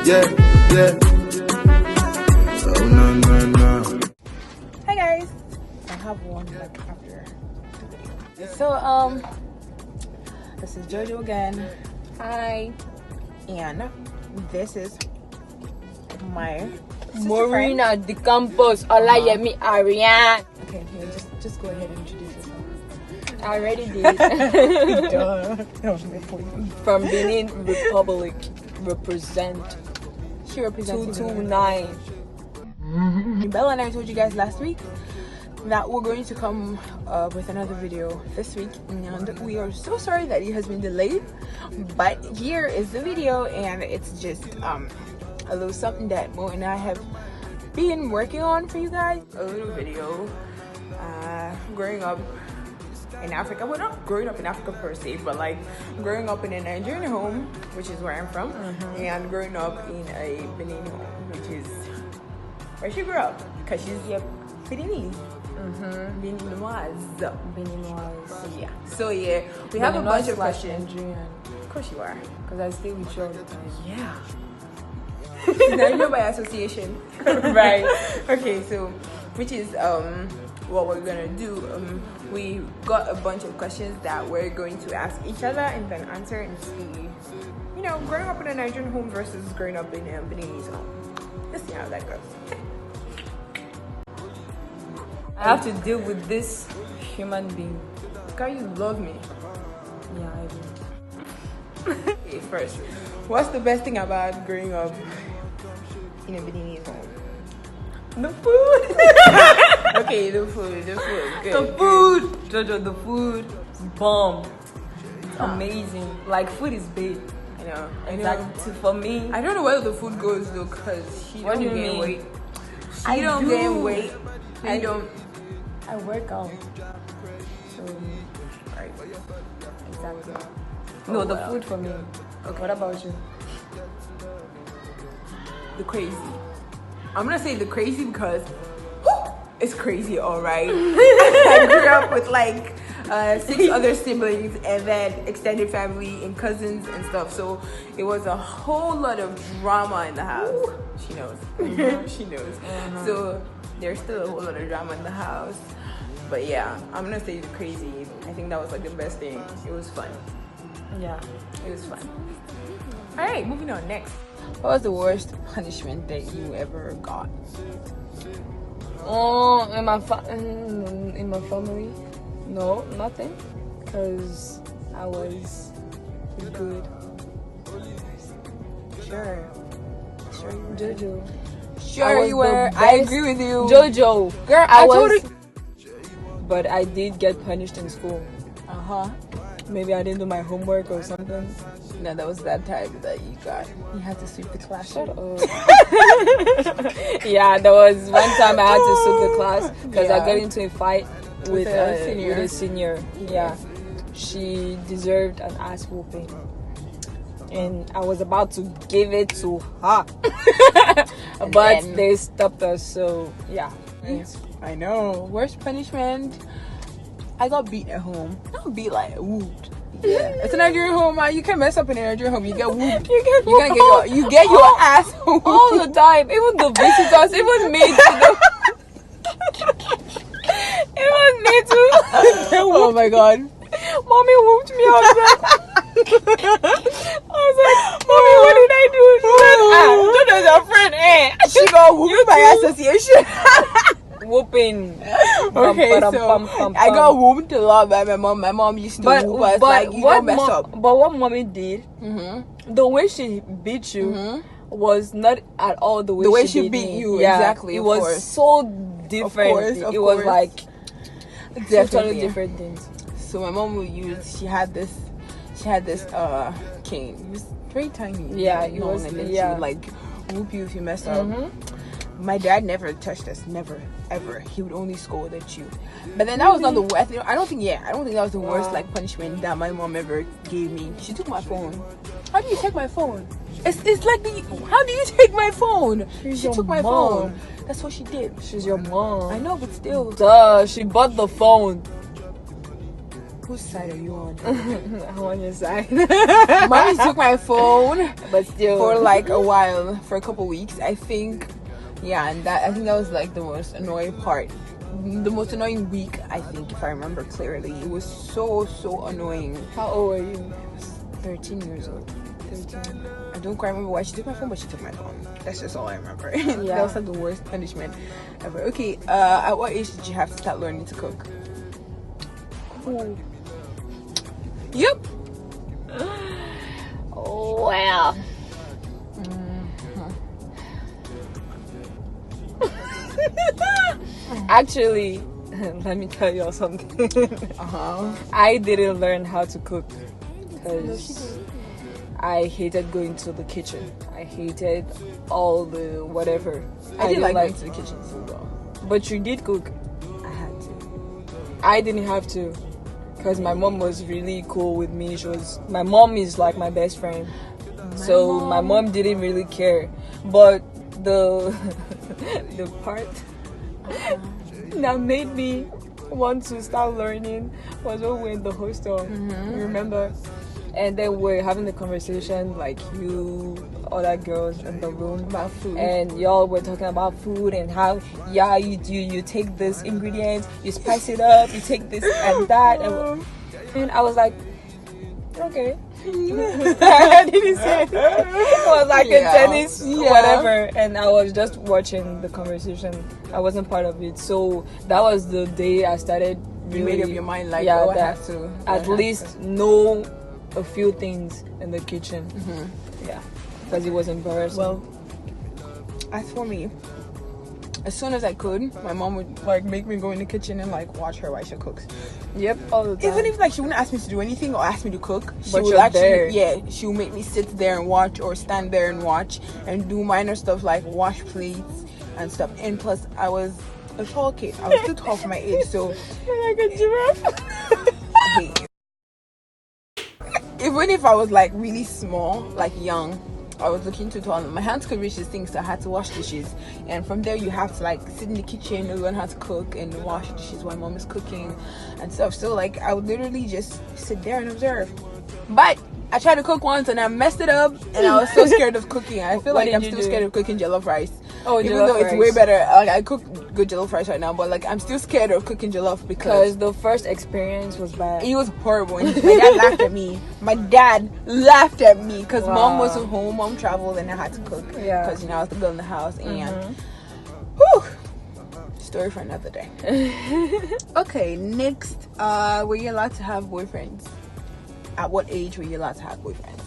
yeah. Oh, no. Hi guys, I have one like after the video. So this is Jojo again. Hi. And this is my Marina de Campos, Yemi, Ariane. Okay, here, just go ahead and introduce yourself. I already did. Duh. That was my point. From Benin Republic, represent. She represents 229. Bella and I told you guys last week that we're going to come with another video this week, and we are so sorry that it has been delayed, but here is the video, and it's just a little something that Mo and I have been working on for you guys. A little video growing up in Africa. Well, not growing up in Africa per se, but like growing up in a Nigerian home, which is where I'm from, and growing up in a Benin home, which is where she grew up, because she's Beninese. Beninese. Yeah. So yeah, we have a bunch of questions. Nigerian. Of course you are. Because I stay with you all the time. Yeah. Now you know by association. Right. Okay, so which is what we're gonna do. We got a bunch of questions that we're going to ask each other and then answer and see, you know, growing up in a Nigerian home versus growing up in a Beninese home. Let's see how that goes. I have to deal with this human being. Girl, you love me. Yeah, I do. Okay, first, what's the best thing about growing up in a Beninese home? The food. Okay, the food. Good. The food. Jojo, the food is bomb. It's amazing. Like, food is big. I know. Exactly. For me, I don't know where the food goes though, cause she What don't do you gain mean? weight. I She don't do. gain weight. I don't. I work out. So, Right. exactly. No, the food for me. Okay. What about you? The crazy. I'm gonna say the crazy because it's crazy, all right. I grew up with like 6 other siblings and then extended family and cousins and stuff. So it was a whole lot of drama in the house. She knows. She knows. So there's still a whole lot of drama in the house. But yeah, I'm gonna say the crazy. I think that was like the best thing. It was fun. Yeah. It was fun. All right, moving on. Next. What was the worst punishment that you ever got? Oh, in my family, no, nothing, cause I was good. Sure you were. Jojo. Sure you were. the I best. agree with you. Jojo. Girl, I told was, you. but I did get punished in school. Uh-huh. Maybe I didn't do my homework or something. No, that was that time that you had to sweep the class. Shut up. Yeah, there was one time I had to sweep the class because I Yeah. got into a fight with a senior. With a senior. Yeah. She deserved an ass whooping. And I was about to give it to her. But then- they stopped us, so yeah. I know. Worst punishment. I got beat at home. Not beat, like whooped. Yeah. It's a Nigerian home. You can't mess up in a Nigerian home. You get whooped. You get your ass whooped. All the time. Even the visitors, it was me to it was me too. Oh my god. Mommy whooped me. I was like, Mommy, what did I do? She said, Jojo's your friend, eh? She got whooped by association. Whooping. Okay, so I got whooped a lot by my mom. My mom used to whoop us like you don't mess up. But what mommy did, the way she beat you was not at all the way she beat beat me. you. Yeah, Exactly. it Of was course. so different. Of It was course. like totally Yeah. different things. So my mom would use. She had this cane. It was very tiny. Yeah, like, it long, was- and then she yeah. would like whoop you if you messed up. My dad never touched us, never, ever. He would only scold at you. But then that was not the worst. I don't think that was the worst like punishment that my mom ever gave me. She took my phone. How do you take my phone? It's like how do you take my phone? She took my phone. That's what she did. She's your mom. I know, but still. Duh, she bought the phone. Whose side are you on? I'm on your side. Mommy took my phone, But still, for like a while, for a couple weeks, I think. Yeah, and I think that was like the most annoying part, the most annoying week, I think, if I remember clearly. It was so annoying. how old were you? I was 13 years old. 13. I don't quite remember why she took my phone, but she took my phone. That's just all I remember. Yeah. That was like the worst punishment ever. Okay, at what age did you have to start learning to cook? Ooh. Yep. Oh wow. Actually, let me tell you something. I didn't learn how to cook because I hated going to the kitchen. I hated all the whatever. I did didn't like going to the kitchen too, though. But you did cook. I had to. I didn't have to because my mom was really cool with me. My mom is like my best friend. So my mom didn't really care. But the the part that made me want to start learning was when we were in the hostel. You remember? And then we're having the conversation, like you, other girls in the room, About food. and y'all were talking about food and how you take this ingredient, you spice it up, you take this and that, and I was like, okay. I didn't say anything. It was like a tennis, whatever, and I was just watching the conversation. I wasn't part of it, so that was the day I started. You made up your mind, like, yeah, oh, I that have to. at least know a few things in the kitchen. Yeah, because it was embarrassing. Well, as for me, as soon as I could, my mom would like make me go in the kitchen and like watch her while she cooks. Yep, all the time. Even if like she wouldn't ask me to do anything or ask me to cook, she But would you're actually there. yeah, she would make me sit there and watch or stand there and watch and do minor stuff like wash plates and stuff. And plus, I was a tall kid. I was too tall for my age, so You're like a giraffe. okay. Even if I was like really small, like young, I was looking too tall. My hands could reach these things, so I had to wash dishes. And from there, you have to like sit in the kitchen and learn how to cook and wash dishes while mom is cooking and stuff. So like, I would literally just sit there and observe. But I tried to cook once and I messed it up, and I was so scared of cooking. I feel What like I'm did you still do? scared of cooking jollof rice. Oh, even jollof though it's rice. way better. Like I cook good jollof rice right now, but like I'm still scared of cooking jollof because Because the first experience was bad. it was horrible. And my dad laughed at me. My dad laughed at me because mom wasn't home. Mom traveled and I had to cook. Yeah. Because I was the girl in the house. And whew, story for another day. Okay, next, were you allowed to have boyfriends? At what age were you allowed to have boyfriends?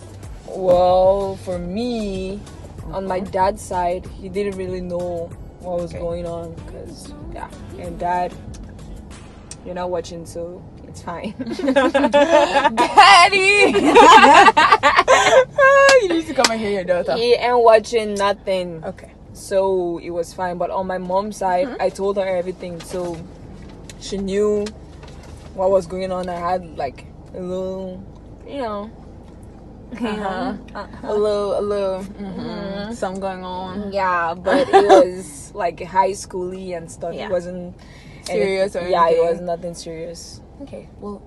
Well, for me, on my dad's side, he didn't really know what was going on because, yeah, and dad, you're not watching, so it's fine. Daddy! You need to come and hear your daughter. He ain't watching nothing. Okay. So it was fine. But on my mom's side, I told her everything, so she knew what was going on. I had like a little, you know, A little, something going on. yeah, but it was like high schooly and stuff. Yeah. It wasn't Serious or yeah, it anything? was nothing serious. Okay, well,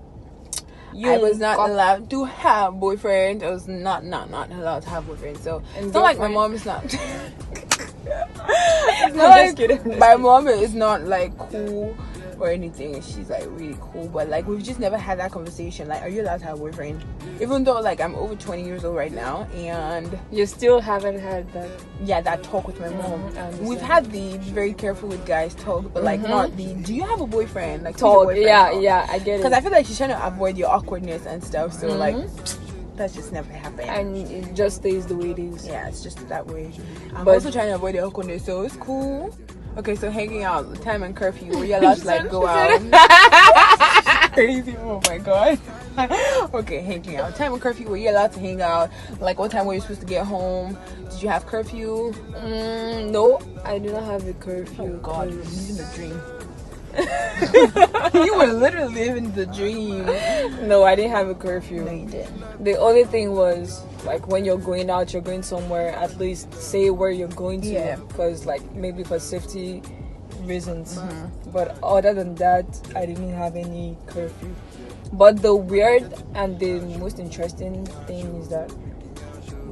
You I was not got- allowed to have boyfriend. I was not allowed to have boyfriend. So And it's not like my girlfriend? mom is not. It's I'm not just kidding, I'm just my kidding. mom is not like cool or anything. She's like really cool, but like we've just never had that conversation. Like, are you allowed to have a boyfriend? Even though like I'm over 20 years old right now, and You still haven't had that. yeah, that talk with my mom. I understand. We've had the be very careful with guys talk, but like not the do you have a boyfriend? Like who's your Talk. boyfriend Yeah, talk. yeah, I get Because it. I feel like she's trying to avoid your awkwardness and stuff. So like that's just never happened. And it just stays the way it is. Yeah, it's just that way. I'm But- also trying to avoid the awkwardness, so it's cool. Okay, so hanging out, time and curfew, were you allowed to like go out? Crazy! Oh my god. Okay, hanging out, time and curfew. Were you allowed to hang out? Like, what time were you supposed to get home? Did you have curfew? No, I do not have a curfew. Oh god, you were 'cause- living the dream. You were literally living the dream. No, I didn't have a curfew. No, you didn't. The only thing was like when you're going out, you're going somewhere. At least say where you're going to, Yeah. because like maybe for safety reasons. But other than that, I didn't have any curfew. But the weird and the most interesting thing is that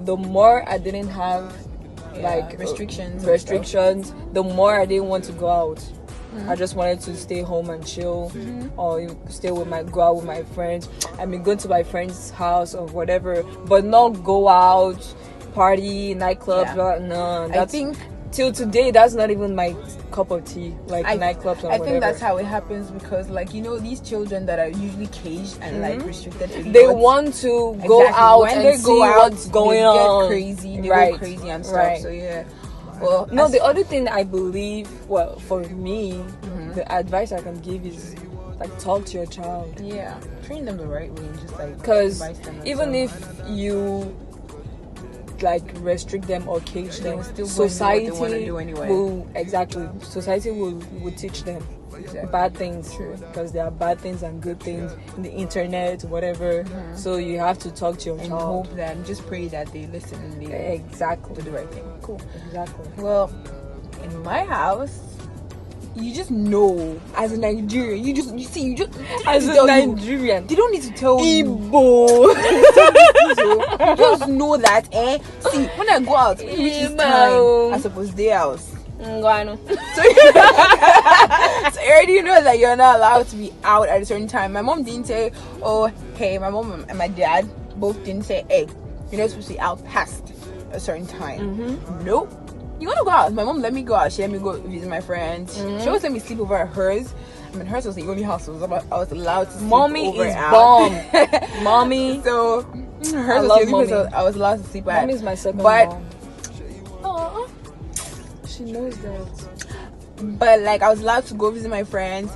the more I didn't have like restrictions, the more I didn't want to go out. I just wanted to stay home and chill, or go out with my friends. I mean, go to my friend's house or whatever, but not go out, party, nightclubs. No, I think till today that's not even my cup of tea. Like nightclubs or whatever. I think that's how it happens because, like, you know, these children that are usually caged and like restricted to they want to go out when and see what's going on. Crazy, they go crazy and stuff. So yeah. Well, no, the other thing I believe, well, for me, the advice I can give is like talk to your child. Yeah, train them the right way and just like, because even if you like restrict them or cage them, society will teach them bad things, because there are bad things and good things in the internet, whatever. So you have to talk to your child. Hope that, just pray that they listen and they exactly do the right thing. Cool. Exactly. Well, in my house, you just know, as a Nigerian, you just as a Nigerian, they don't need to tell Igbo. You just know that. See, when I go out, which is time, I suppose day house. So you already know that you're not allowed to be out at a certain time. My mom didn't say, oh, hey, my mom and my dad both didn't say, hey, you're not supposed to be out past a certain time. Nope. You want to go out? My mom let me go out. She let me go visit my friends. She always let me sleep over at hers. I mean, hers was the only house I was allowed to sleep Mommy over is at. bomb. Mommy. So hers was the only place I was allowed to sleep at. Mommy is my second mom. She knows that. But like, I was allowed to go visit my friends.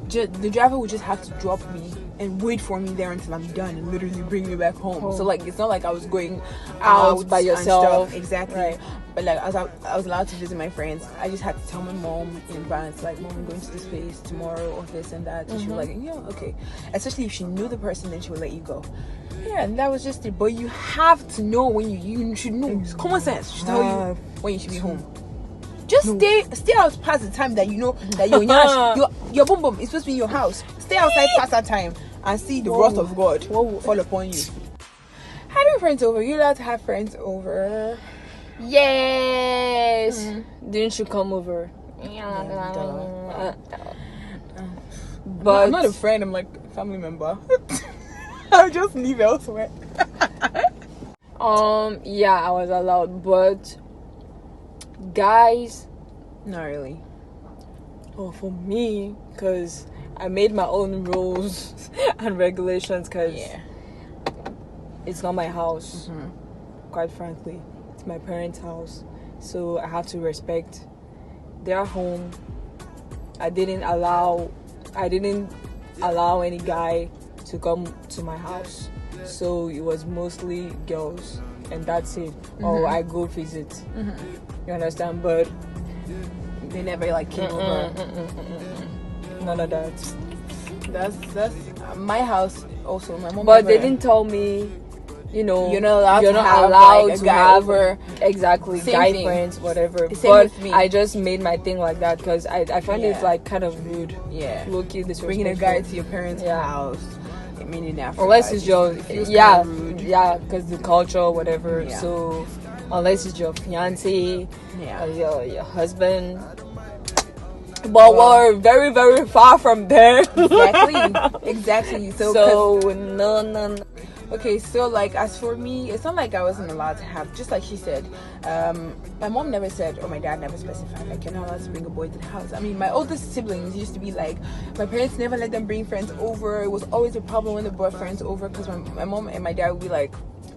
The driver would just have to drop me and wait for me there until I'm done and literally bring me back home. So like, it's not like I was going out by yourself. Exactly. Right. But like, I was allowed to visit my friends. I just had to tell my mom in advance, like, Mom, I'm going to this place tomorrow or this and that. And she was like, yeah, okay. Especially if she knew the person, then she would let you go. Yeah, and that was just it. But you have to know when you should know. It's common sense should tell you when you should be home. Just stay out past the time that you know that your boom boom is supposed to be in your house. Stay outside past that time and see the wrath of God fall upon you. Having friends over, you're allowed to have friends over. Yes. Didn't you come over? But I'm not a friend, I'm like a family member. I'll just leave elsewhere. Yeah, I was allowed, but guys, not really. Oh, for me, because I made my own rules and regulations, because it's not my house. Quite frankly, it's my parents' house, so I have to respect their home. I didn't allow any guy to come to my house, so it was mostly girls, and that's it. Or I go visit. You understand? But they never like came over. None of that. That's my house also. My mom. But they didn't tell me, you know, you're not allowed to have over. Exactly, Same guy thing. friends, whatever. Same but with me. I just made my thing like that because I find it like kind of rude. Yeah, low-key disrespectful. Bringing a guy to your parents' house. I mean, in Africa, unless it's your rude. because the culture, whatever. So unless it's your fiance, or your husband. But we're very, very far from there. Exactly. So no. Okay, so like, as for me, it's not like I wasn't allowed to have, just like she said, my mom never said, or my dad never specified, like, you're not allowed to bring a boy to the house. I mean, my oldest siblings used to be like, my parents never let them bring friends over. It was always a problem when they brought friends over, because my mom and my dad would be like,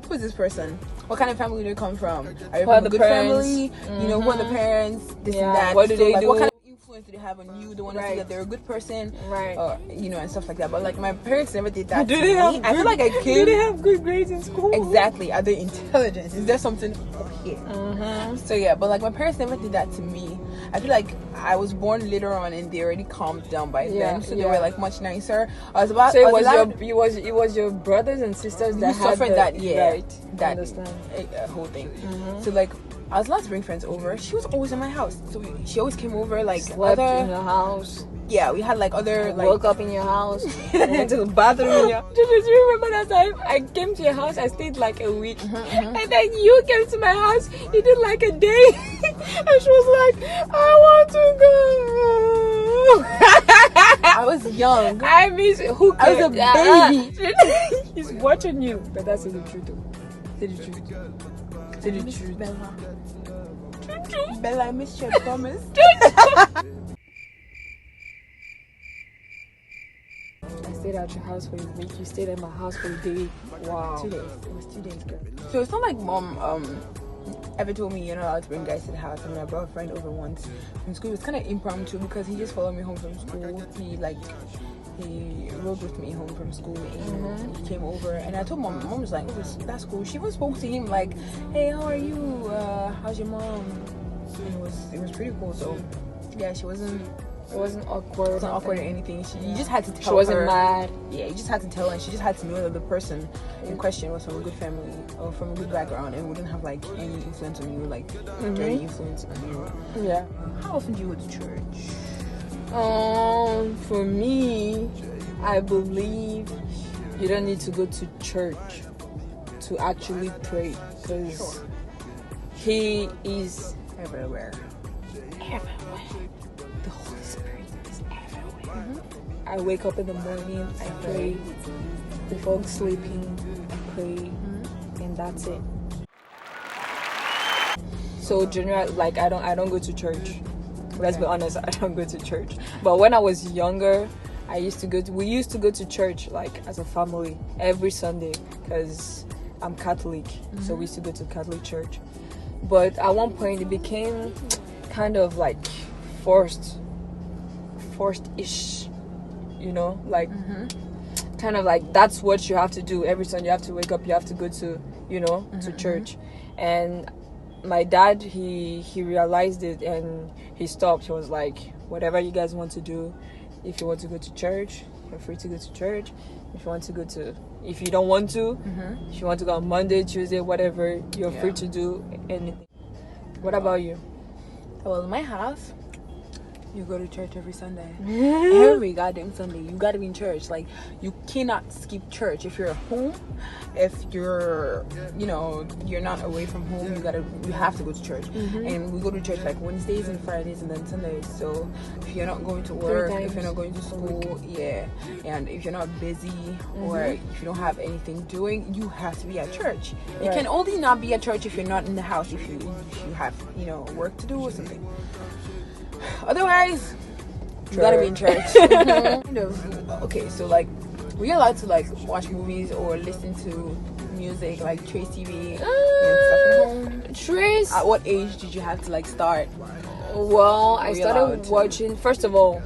who is this person? What kind of family do they come from? Are you from a good family? You know, who are the parents? This and that. What do they do? What kind of influence do they have on you? They want to see that they're a good person, or you know, and stuff like that. But like, my parents never did that. Do they have? I feel like I came. Do they have good grades in school? Exactly. Are they intelligent? Is there something here? So yeah, but like, my parents never did that to me. I feel like I was born later on, and they already calmed down by then, so they were like much nicer. So it was your brothers and sisters that had suffered that. Right. That understand whole thing. So like, I was allowed to bring friends over. She was always in my house, so she always came over. Like Slept in your house. Yeah, we had like other like. Woke up in your house. Went to the bathroom in your. Do you remember that time I came to your house? I stayed like a week, and then you came to my house. You did like a day, and she was like, "I want to go." I was young. I miss who I was a baby. He's watching you, but that's the truth. Though. Say the truth. Say the truth. Bella. Bella, I missed your promise. I stayed at your house for a week. You stayed at my house for a day. Wow. 2 days. It was 2 days, girl. So it's not like mom ever told me you're not allowed to bring guys to the house. I mean, I brought a friend over once from school. It was kind of impromptu because he just followed me home from school. He rode with me home from school and he came over, and I told mom was like, oh, that's cool. She even spoke to him like, hey, how are you? How's your mom? And it was pretty cool. So yeah, it wasn't awkward. It wasn't awkward or anything. You just had to tell her. She wasn't mad. Yeah, you just had to tell her, and she just had to know that the person in question was from a good family or from a good background and wouldn't have like any influence on you, like dirty influence on you. Yeah. How often do you go to church? For me, I believe you don't need to go to church to actually pray, because He is everywhere. The Holy Spirit is everywhere. I wake up in the morning, I pray. Before sleeping, I pray, and that's it. So generally, like I don't go to church. Let's be honest, I don't go to church. But when I was younger, we used to go to church like as a family every Sunday, because I'm Catholic, so we used to go to Catholic church. But at one point, it became kind of like forced-ish, you know, like kind of like that's what you have to do every Sunday. You have to wake up, you have to go to, you know, to church. And my dad, he realized it and he stopped. He was like, whatever you guys want to do, if you want to go to church, you're free to go to church. If you don't want to, if you want to go on Monday, Tuesday, whatever, you're free to do anything. What about you? Well, in my house, you go to church every Sunday. Every goddamn Sunday, you gotta be in church. Like, you cannot skip church. If you're at home, if you're, you know, you're not away from home, you have to go to church. And we go to church like Wednesdays and Fridays and then Sundays. So if you're not going to work, if you're not going to school, and if you're not busy or if you don't have anything doing, you have to be at church. You can only not be at church if you're not in the house, if you have, you know, work to do or something. Otherwise, you gotta be in church. Okay, so like, were you allowed to like watch movies or listen to music like Trace TV and stuff at home? Trace. At what age did you have to like start? Well, I started watching. First of all,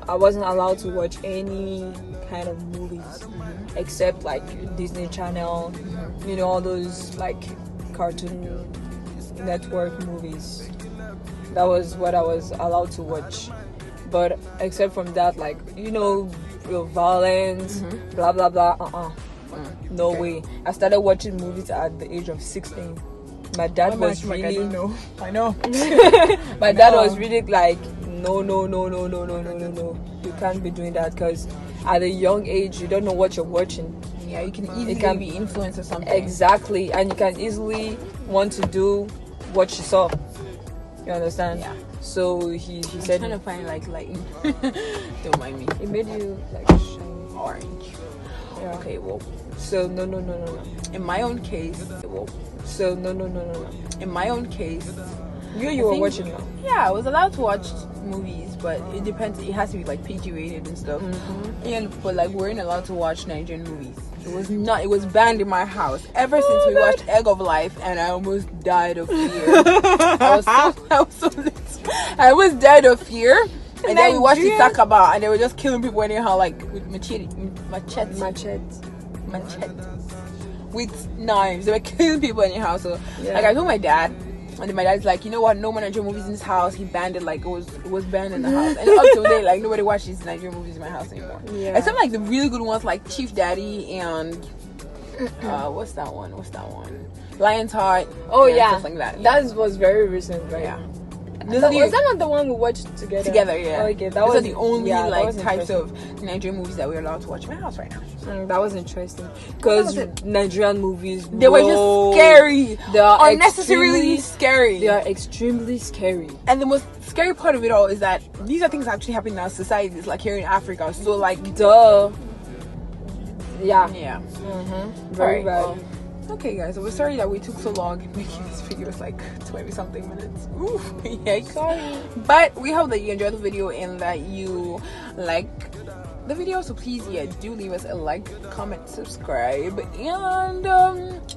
I wasn't allowed to watch any kind of movies except like Disney Channel, you know, all those like Cartoon Network movies. That was what I was allowed to watch. But except from that, like, you know, real violence, blah blah blah, no way. I started watching movies at the age of 16. My dad was really I know. My dad was really like, no, you can't be doing that, because at a young age you don't know what you're watching. Yeah, you can easily be influenced or something. Exactly, and you can easily want to do what you saw. You understand? Yeah. So he said, I'm trying to find like lighting. Don't mind me. It made you like shiny Orange. Yeah. Okay, well, so no. In my own case, So no. In my own case, You were watching now. Yeah, I was allowed to watch movies, but it depends. It has to be like PG rated and stuff. But like, we weren't allowed to watch Nigerian movies. It was banned in my house ever since we watched Egg of Life, and I almost died of fear. I almost died of fear. And then we watched Isakaba, and they were just killing people anyhow, like with machete, with knives. They were killing people anyhow. So like, I told my dad, and then my dad's like, you know what? No more Nigerian movies in this house. He banned it. Like, it was banned in the house. And up till today, like, nobody watches Nigerian movies in my house anymore. Yeah. Except like the really good ones, like Chief Daddy and what's that one? Lion's Heart. Oh and yeah, stuff like that. that was very recent, right? Yeah. Was that not the one we watched together? Together, yeah. Okay, Those are the only yeah, like types of Nigerian movies that we're allowed to watch in my house right now. That was interesting because Nigerian movies, They were just scary. They are unnecessarily scary. They are extremely scary. And the most scary part of it all is that these are things actually happening in our societies, like here in Africa. So like, duh. Yeah. Yeah. Very Alright, bad. well, okay guys, so we're sorry that we took so long making this video. It's like 20 something minutes. Oof, yikes. Sorry. But we hope that you enjoyed the video and that you like the video. So please, yeah, do leave us a like, comment, subscribe, and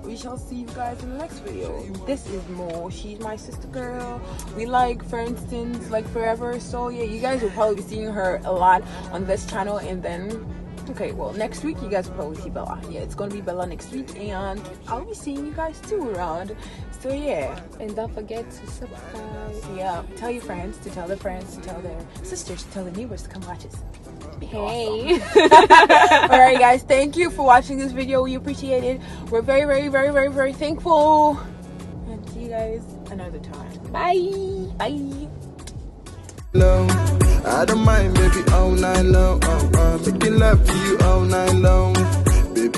we shall see you guys in the next video. This is Mo. She's my sister girl. We like, for instance, like forever. So yeah, you guys will probably be seeing her a lot on this channel, and then okay, well, next week you guys will probably see Bella. Yeah, it's gonna be Bella next week, and I'll be seeing you guys too around. So yeah, And don't forget to subscribe. yeah, tell your friends to tell their friends to tell their sisters to tell their neighbors to come watch us. Hey. Alright guys, thank you for watching this video. We appreciate it. We're very, very, very, very, very thankful. And see you guys another time. Bye. Bye. Low. I don't mind, baby, all night long. Making love to you all night long.